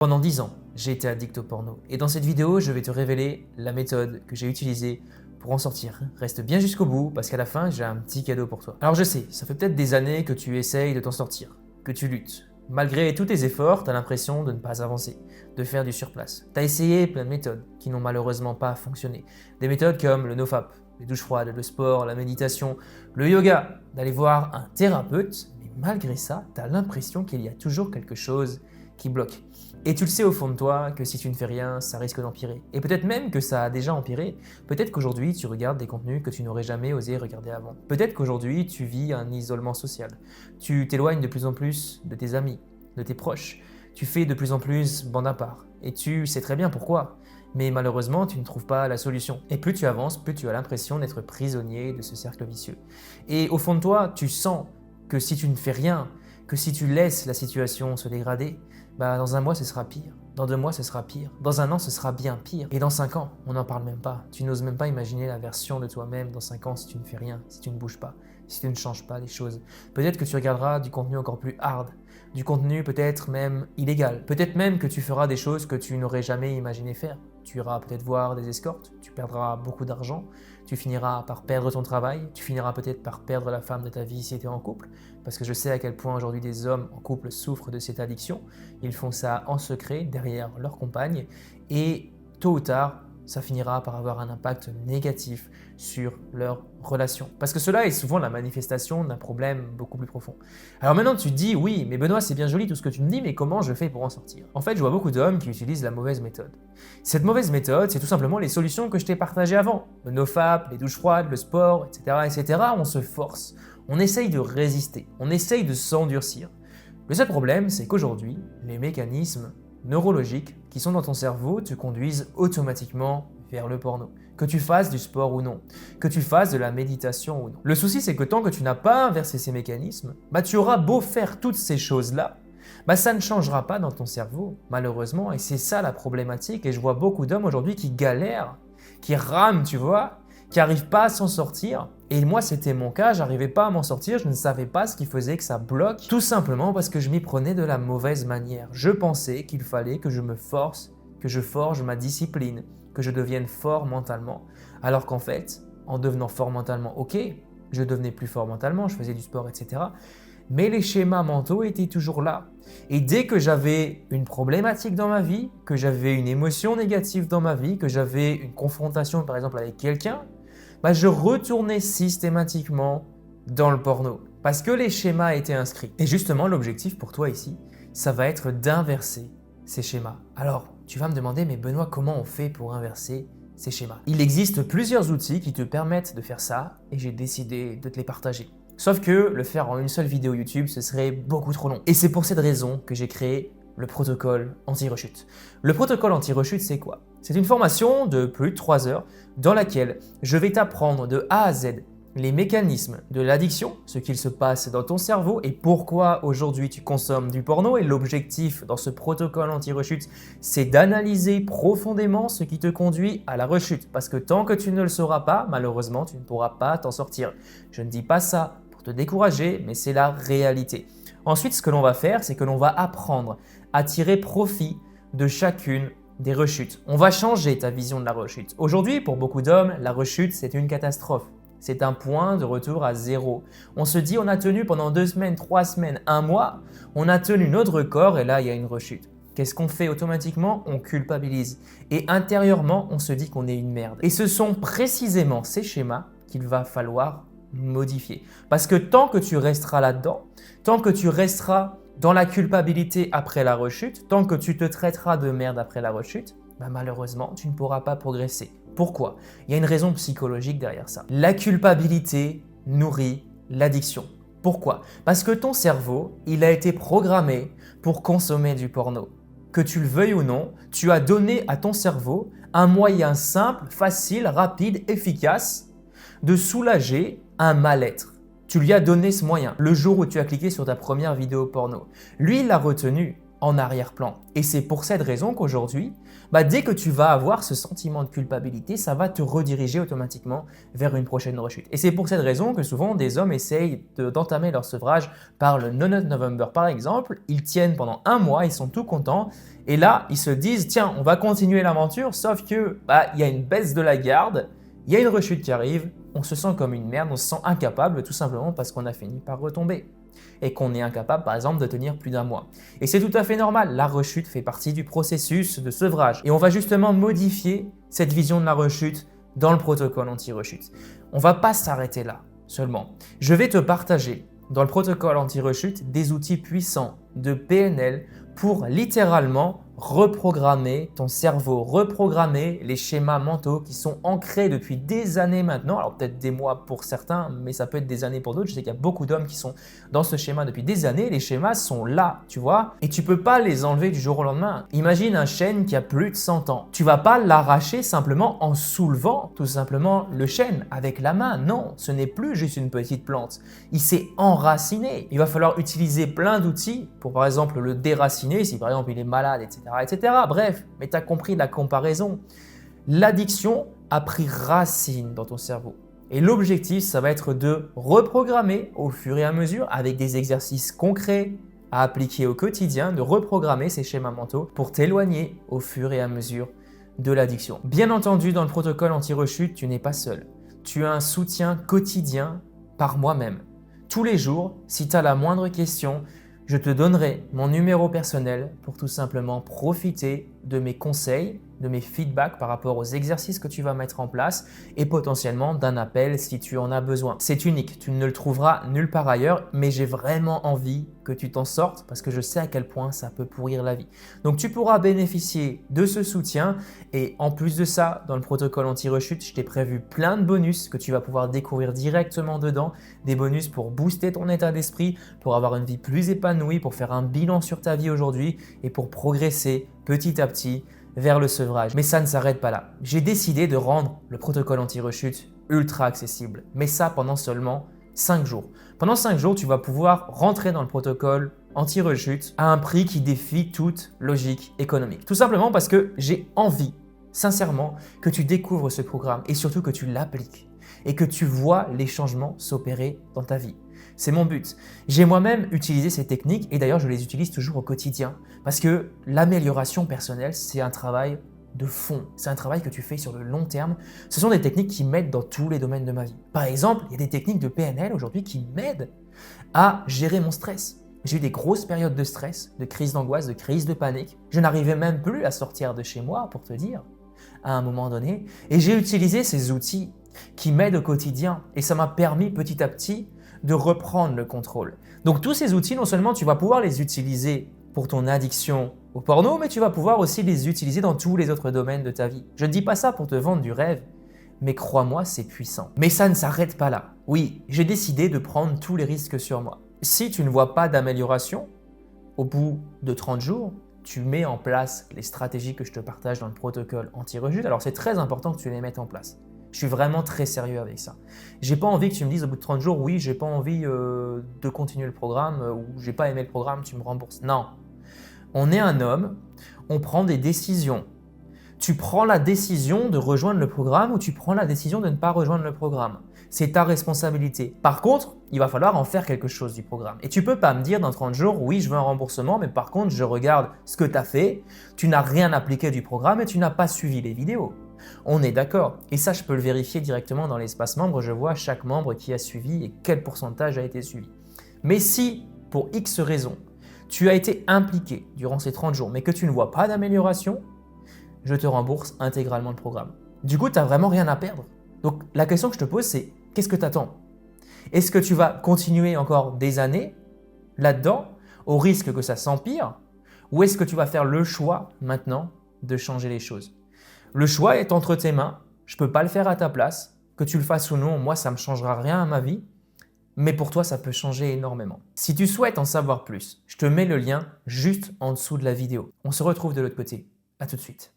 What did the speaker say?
Pendant 10 ans, j'ai été addict au porno et dans cette vidéo, je vais te révéler la méthode que j'ai utilisée pour en sortir. Reste bien jusqu'au bout parce qu'à la fin, j'ai un petit cadeau pour toi. Alors je sais, ça fait peut-être des années que tu essayes de t'en sortir, que tu luttes. Malgré tous tes efforts, tu as l'impression de ne pas avancer, de faire du surplace. Tu as essayé plein de méthodes qui n'ont malheureusement pas fonctionné. Des méthodes comme le nofap, les douches froides, le sport, la méditation, le yoga, d'aller voir un thérapeute, mais malgré ça, tu as l'impression qu'il y a toujours quelque chose qui bloque. Et tu le sais au fond de toi que si tu ne fais rien, ça risque d'empirer. Et peut-être même que ça a déjà empiré. Peut-être qu'aujourd'hui, tu regardes des contenus que tu n'aurais jamais osé regarder avant. Peut-être qu'aujourd'hui, tu vis un isolement social. Tu t'éloignes de plus en plus de tes amis, de tes proches. Tu fais de plus en plus bande à part. Et tu sais très bien pourquoi. Mais malheureusement, tu ne trouves pas la solution. Et plus tu avances, plus tu as l'impression d'être prisonnier de ce cercle vicieux. Et au fond de toi, tu sens que si tu ne fais rien, que si tu laisses la situation se dégrader, dans un mois ce sera pire, dans 2 mois ce sera pire, dans 1 an ce sera bien pire, et dans 5 ans, on n'en parle même pas. Tu n'oses même pas imaginer la version de toi-même dans 5 ans si tu ne fais rien, si tu ne bouges pas, si tu ne changes pas les choses. Peut-être que tu regarderas du contenu encore plus hard, du contenu peut-être même illégal, peut-être même que tu feras des choses que tu n'aurais jamais imaginé faire. Tu iras peut-être voir des escortes, tu perdras beaucoup d'argent, tu finiras par perdre ton travail, tu finiras peut-être par perdre la femme de ta vie si tu es en couple, parce que je sais à quel point aujourd'hui des hommes en couple souffrent de cette addiction. Ils font ça en secret, derrière leur compagne, et tôt ou tard, ça finira par avoir un impact négatif sur leur relation. Parce que cela est souvent la manifestation d'un problème beaucoup plus profond. Alors maintenant tu te dis, oui, mais Benoît, c'est bien joli tout ce que tu me dis, mais comment je fais pour en sortir? En fait, je vois beaucoup d'hommes qui utilisent la mauvaise méthode. Cette mauvaise méthode, c'est tout simplement les solutions que je t'ai partagées avant. Le nofap, les douches froides, le sport, etc., etc. On se force, on essaye de résister, on essaye de s'endurcir. Le seul problème, c'est qu'aujourd'hui, les mécanismes neurologiques qui sont dans ton cerveau te conduisent automatiquement vers le porno. Que tu fasses du sport ou non, que tu fasses de la méditation ou non. Le souci, c'est que tant que tu n'as pas inversé ces mécanismes, tu auras beau faire toutes ces choses-là, ça ne changera pas dans ton cerveau, malheureusement, et c'est ça la problématique. Et je vois beaucoup d'hommes aujourd'hui qui galèrent, qui rament, tu vois, qui n'arrivent pas à s'en sortir. Et moi, c'était mon cas, j'arrivais pas à m'en sortir, je ne savais pas ce qui faisait que ça bloque, tout simplement parce que je m'y prenais de la mauvaise manière. Je pensais qu'il fallait que je me force, que je forge ma discipline, que je devienne fort mentalement. Alors qu'en fait, en devenant fort mentalement, ok, je devenais plus fort mentalement, je faisais du sport, etc. Mais les schémas mentaux étaient toujours là. Et dès que j'avais une problématique dans ma vie, que j'avais une émotion négative dans ma vie, que j'avais une confrontation par exemple avec quelqu'un, je retournais systématiquement dans le porno. Parce que les schémas étaient inscrits. Et justement, l'objectif pour toi ici, ça va être d'inverser ces schémas. Alors, tu vas me demander, mais Benoît, comment on fait pour inverser ces schémas? Il existe plusieurs outils qui te permettent de faire ça et j'ai décidé de te les partager. Sauf que le faire en une seule vidéo YouTube, ce serait beaucoup trop long. Et c'est pour cette raison que j'ai créé le protocole anti-rechute. Le protocole anti-rechute, c'est quoi? C'est une formation de plus de 3 heures dans laquelle je vais t'apprendre de A à Z les mécanismes de l'addiction, ce qu'il se passe dans ton cerveau et pourquoi aujourd'hui tu consommes du porno. Et l'objectif dans ce protocole anti-rechute, c'est d'analyser profondément ce qui te conduit à la rechute. Parce que tant que tu ne le sauras pas, malheureusement, tu ne pourras pas t'en sortir. Je ne dis pas ça pour te décourager, mais c'est la réalité. Ensuite, ce que l'on va faire, c'est que l'on va apprendre à tirer profit de chacune des rechutes. On va changer ta vision de la rechute. Aujourd'hui, pour beaucoup d'hommes, la rechute, c'est une catastrophe. C'est un point de retour à zéro. On se dit, on a tenu pendant 2 semaines, 3 semaines, 1 mois, on a tenu notre record et là, il y a une rechute. Qu'est-ce qu'on fait automatiquement? On culpabilise. Et intérieurement, on se dit qu'on est une merde. Et ce sont précisément ces schémas qu'il va falloir modifier. Parce que tant que tu resteras là-dedans, tant que tu resteras dans la culpabilité après la rechute, tant que tu te traiteras de merde après la rechute, malheureusement, tu ne pourras pas progresser. Pourquoi? Il y a une raison psychologique derrière ça. La culpabilité nourrit l'addiction. Pourquoi? Parce que ton cerveau, il a été programmé pour consommer du porno. Que tu le veuilles ou non, tu as donné à ton cerveau un moyen simple, facile, rapide, efficace de soulager un mal-être. Tu lui as donné ce moyen le jour où tu as cliqué sur ta première vidéo porno. Lui, il l'a retenu. en arrière-plan. Et c'est pour cette raison qu'aujourd'hui, dès que tu vas avoir ce sentiment de culpabilité, ça va te rediriger automatiquement vers une prochaine rechute. Et c'est pour cette raison que souvent des hommes essayent d'entamer leur sevrage par le No Nut November par exemple. Ils tiennent pendant un mois, ils sont tout contents. Et là, ils se disent, tiens, on va continuer l'aventure, sauf que y a une baisse de la garde, il y a une rechute qui arrive, on se sent comme une merde, on se sent incapable tout simplement parce qu'on a fini par retomber et qu'on est incapable par exemple de tenir plus d'un mois. Et c'est tout à fait normal, la rechute fait partie du processus de sevrage et on va justement modifier cette vision de la rechute dans le protocole anti-rechute. On ne va pas s'arrêter là seulement. Je vais te partager dans le protocole anti-rechute des outils puissants de PNL pour littéralement reprogrammer ton cerveau, reprogrammer les schémas mentaux qui sont ancrés depuis des années maintenant, alors peut-être des mois pour certains, mais ça peut être des années pour d'autres. Je sais qu'il y a beaucoup d'hommes qui sont dans ce schéma depuis des années, les schémas sont là, tu vois, et tu peux pas les enlever du jour au lendemain. Imagine un chêne qui a plus de 100 ans. Tu vas pas l'arracher simplement en soulevant tout simplement le chêne avec la main, non, ce n'est plus juste une petite plante, il s'est enraciné. Il va falloir utiliser plein d'outils pour par exemple le déraciner, si par exemple il est malade, etc. etc. Bref, mais tu as compris la comparaison. L'addiction a pris racine dans ton cerveau. Et l'objectif, ça va être de reprogrammer au fur et à mesure avec des exercices concrets à appliquer au quotidien, de reprogrammer ces schémas mentaux pour t'éloigner au fur et à mesure de l'addiction. Bien entendu, dans le protocole anti-rechute, tu n'es pas seul. Tu as un soutien quotidien par moi-même. Tous les jours, si tu as la moindre question, je te donnerai mon numéro personnel pour tout simplement profiter de mes conseils, de mes feedbacks par rapport aux exercices que tu vas mettre en place et potentiellement d'un appel si tu en as besoin. C'est unique, tu ne le trouveras nulle part ailleurs, mais j'ai vraiment envie que tu t'en sortes parce que je sais à quel point ça peut pourrir la vie. Donc tu pourras bénéficier de ce soutien et en plus de ça, dans le protocole anti-rechute, je t'ai prévu plein de bonus que tu vas pouvoir découvrir directement dedans, des bonus pour booster ton état d'esprit, pour avoir une vie plus épanouie, pour faire un bilan sur ta vie aujourd'hui et pour progresser petit à petit vers le sevrage. Mais ça ne s'arrête pas là. J'ai décidé de rendre le protocole anti-rechute ultra accessible, mais ça pendant seulement 5 jours. Pendant 5 jours, tu vas pouvoir rentrer dans le protocole anti-rechute à un prix qui défie toute logique économique. Tout simplement parce que j'ai envie, sincèrement, que tu découvres ce programme et surtout que tu l'appliques et que tu vois les changements s'opérer dans ta vie. C'est mon but. J'ai moi-même utilisé ces techniques et d'ailleurs je les utilise toujours au quotidien parce que l'amélioration personnelle, c'est un travail de fond. C'est un travail que tu fais sur le long terme. Ce sont des techniques qui m'aident dans tous les domaines de ma vie. Par exemple, il y a des techniques de PNL aujourd'hui qui m'aident à gérer mon stress. J'ai eu des grosses périodes de stress, de crise d'angoisse, de crise de panique. Je n'arrivais même plus à sortir de chez moi, pour te dire, à un moment donné. Et j'ai utilisé ces outils qui m'aident au quotidien et ça m'a permis petit à petit de reprendre le contrôle. Donc tous ces outils, non seulement tu vas pouvoir les utiliser pour ton addiction au porno, mais tu vas pouvoir aussi les utiliser dans tous les autres domaines de ta vie. Je ne dis pas ça pour te vendre du rêve, mais crois-moi, c'est puissant. Mais ça ne s'arrête pas là. Oui, j'ai décidé de prendre tous les risques sur moi. Si tu ne vois pas d'amélioration, au bout de 30 jours, tu mets en place les stratégies que je te partage dans le protocole anti-rechute. Alors c'est très important que tu les mettes en place. Je suis vraiment très sérieux avec ça. J'ai pas envie que tu me dises au bout de 30 jours, oui, j'ai pas envie de continuer le programme ou j'ai pas aimé le programme, tu me rembourses. Non. On est un homme, on prend des décisions. Tu prends la décision de rejoindre le programme ou tu prends la décision de ne pas rejoindre le programme. C'est ta responsabilité. Par contre, il va falloir en faire quelque chose du programme. Et tu peux pas me dire dans 30 jours, oui, je veux un remboursement, mais par contre, je regarde ce que tu as fait, tu n'as rien appliqué du programme et tu n'as pas suivi les vidéos. On est d'accord. Et ça, je peux le vérifier directement dans l'espace membre. Je vois chaque membre qui a suivi et quel pourcentage a été suivi. Mais si, pour X raison, tu as été impliqué durant ces 30 jours, mais que tu ne vois pas d'amélioration, je te rembourse intégralement le programme. Du coup, tu n'as vraiment rien à perdre. Donc, la question que je te pose, c'est qu'est-ce que tu attends? Est-ce que tu vas continuer encore des années là-dedans, au risque que ça s'empire, ou est-ce que tu vas faire le choix maintenant de changer les choses? Le choix est entre tes mains, je ne peux pas le faire à ta place, que tu le fasses ou non, moi ça ne me changera rien à ma vie, mais pour toi ça peut changer énormément. Si tu souhaites en savoir plus, je te mets le lien juste en dessous de la vidéo. On se retrouve de l'autre côté, à tout de suite.